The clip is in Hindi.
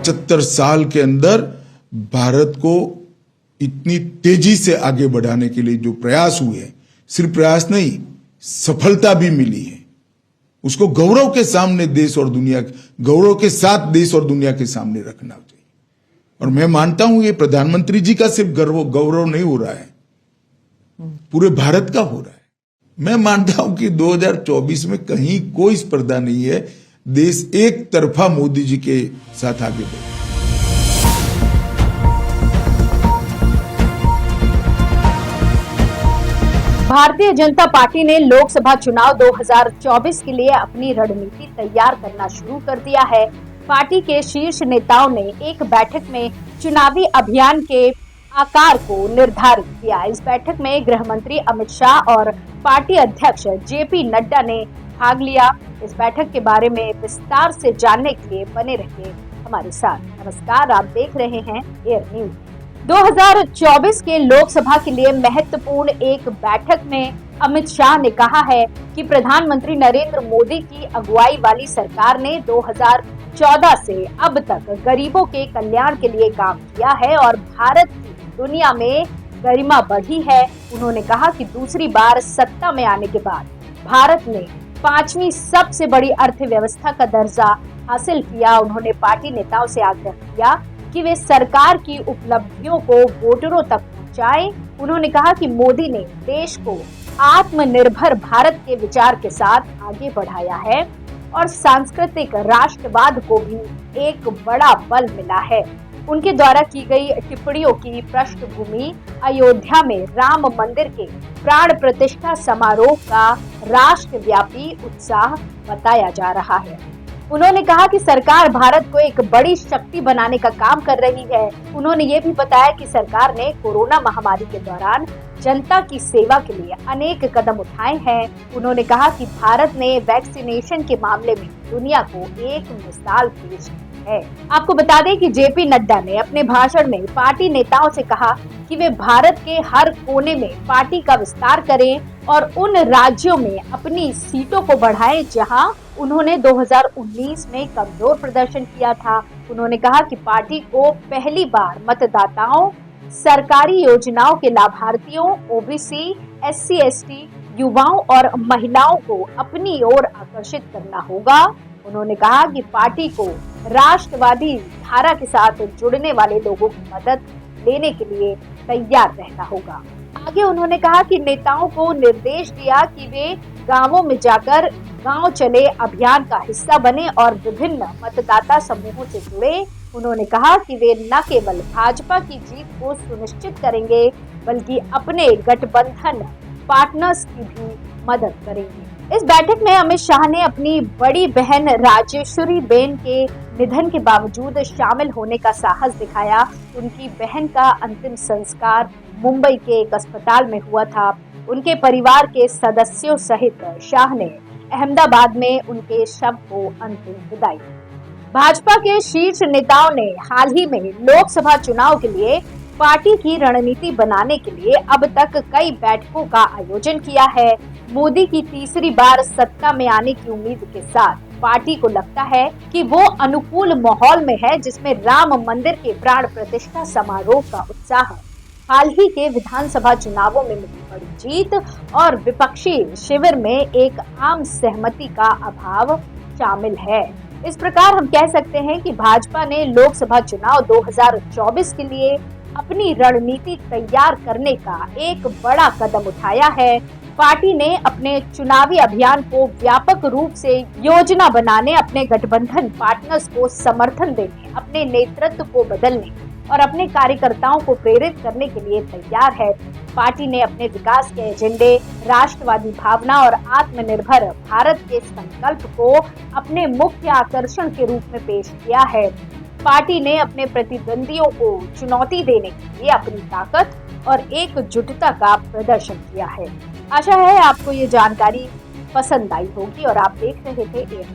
75 साल के अंदर भारत को इतनी तेजी से आगे बढ़ाने के लिए जो प्रयास हुए हैं, सिर्फ प्रयास नहीं, सफलता भी मिली है, उसको गौरव के सामने देश और दुनिया, गौरव के साथ देश और दुनिया के सामने रखना चाहिए। और मैं मानता हूं ये प्रधानमंत्री जी का सिर्फ गौरव नहीं हो रहा है, पूरे भारत का हो रहा है। मैं मानता हूं कि 2024 में कहीं कोई स्पर्धा नहीं है, देश एक तरफा मोदी जी के साथ आगे बढ़े। भारतीय जनता पार्टी ने लोकसभा चुनाव 2024 के लिए अपनी रणनीति तैयार करना शुरू कर दिया है। पार्टी के शीर्ष नेताओं ने एक बैठक में चुनावी अभियान के आकार को निर्धारित किया। इस बैठक में गृह मंत्री अमित शाह और पार्टी अध्यक्ष जेपी नड्डा ने भाग लिया। इस बैठक के बारे में विस्तार से जानने के लिए बने रहिए हमारे साथ। नमस्कार, आप देख रहे हैं एयर न्यूज। 2024 के लोकसभा के लिए महत्वपूर्ण एक बैठक में अमित शाह ने कहा है कि प्रधानमंत्री नरेंद्र मोदी की अगुवाई वाली सरकार ने 2014 से अब तक गरीबों के कल्याण के लिए काम किया है और भारत की दुनिया में गरिमा बढ़ी है। उन्होंने कहा कि दूसरी बार सत्ता में आने के बाद भारत ने 5वीं सबसे बड़ी अर्थव्यवस्था का दर्जा हासिल किया। उन्होंने पार्टी नेताओं से आग्रह किया कि वे सरकार की उपलब्धियों को वोटरों तक पहुंचाएं। उन्होंने कहा कि मोदी ने देश को आत्मनिर्भर भारत के विचार के साथ आगे बढ़ाया है और सांस्कृतिक राष्ट्रवाद को भी एक बड़ा बल मिला है। उनके द्वारा की गई टिप्पणियों की पृष्ठभूमि अयोध्या में राम मंदिर के प्राण प्रतिष्ठा समारोह का राष्ट्रव्यापी उत्साह बताया जा रहा है। उन्होंने कहा कि सरकार भारत को एक बड़ी शक्ति बनाने का काम कर रही है। उन्होंने ये भी बताया कि सरकार ने कोरोना महामारी के दौरान जनता की सेवा के लिए अनेक कदम उठाए हैं। उन्होंने कहा कि भारत ने वैक्सीनेशन के मामले में दुनिया को एक मिसाल पेश की है। आपको बता दें कि जेपी नड्डा ने अपने भाषण में पार्टी नेताओं से कहा कि वे भारत के हर कोने में पार्टी का विस्तार करें और उन राज्यों में अपनी सीटों को बढ़ाएं जहां उन्होंने 2019 में कमजोर प्रदर्शन किया था। उन्होंने कहा कि पार्टी को पहली बार मतदाताओं, सरकारी योजनाओं के लाभार्थियों, ओबीसी, एससी, एसटी, युवाओं और महिलाओं को अपनी ओर आकर्षित करना होगा। उन्होंने कहा कि पार्टी को राष्ट्रवादी धारा के साथ जुड़ने वाले लोगों की मदद लेने के लिए तैयार रहना होगा। आगे उन्होंने कहा कि नेताओं को निर्देश दिया कि वे गांवों में जाकर गांव चले अभियान का हिस्सा बने और विभिन्न मतदाता समूहों से जुड़े। उन्होंने कहा कि वे न केवल भाजपा की जीत को सुनिश्चित करेंगे बल्कि अपने गठबंधन पार्टनर्स की भी मदद करेंगे। इस बैठक में अमित शाह ने अपनी बड़ी बहन राजेश्वरी बेन के निधन के बावजूद शामिल होने का साहस दिखाया। उनकी बहन का अंतिम संस्कार मुंबई के एक अस्पताल में हुआ था। उनके परिवार के सदस्यों सहित शाह ने अहमदाबाद में उनके शव को अंतिम विदाई दी। भाजपा के शीर्ष नेताओं ने हाल ही में लोकसभा चुनाव के लिए पार्टी की रणनीति बनाने के लिए अब तक कई बैठकों का आयोजन किया है। मोदी की तीसरी बार सत्ता में आने की उम्मीद के साथ पार्टी को लगता है कि वो अनुकूल माहौल में है, जिसमें राम मंदिर के प्राण प्रतिष्ठा समारोह का उत्साह, हाल ही के विधानसभा चुनावों में मिली बड़ी जीत और विपक्षी शिविर में एक आम सहमति का अभाव शामिल है। इस प्रकार हम कह सकते हैं कि भाजपा ने लोकसभा चुनाव 2024 के लिए अपनी रणनीति तैयार करने का एक बड़ा कदम उठाया है। पार्टी ने अपने चुनावी अभियान को व्यापक रूप से योजना बनाने, अपने गठबंधन पार्टनर्स को समर्थन देने, अपने नेतृत्व को बदलने और अपने कार्यकर्ताओं को प्रेरित करने के लिए तैयार है। पार्टी ने अपने विकास के एजेंडे, राष्ट्रवादी भावना और आत्मनिर्भर भारत के संकल्प को अपने मुख्य आकर्षण के रूप में पेश किया है। पार्टी ने अपने प्रतिद्वंदियों को चुनौती देने के लिए अपनी ताकत और एकजुटता का प्रदर्शन किया है। आशा है आपको ये जानकारी पसंद आई होगी और आप देख रहे थे एयर।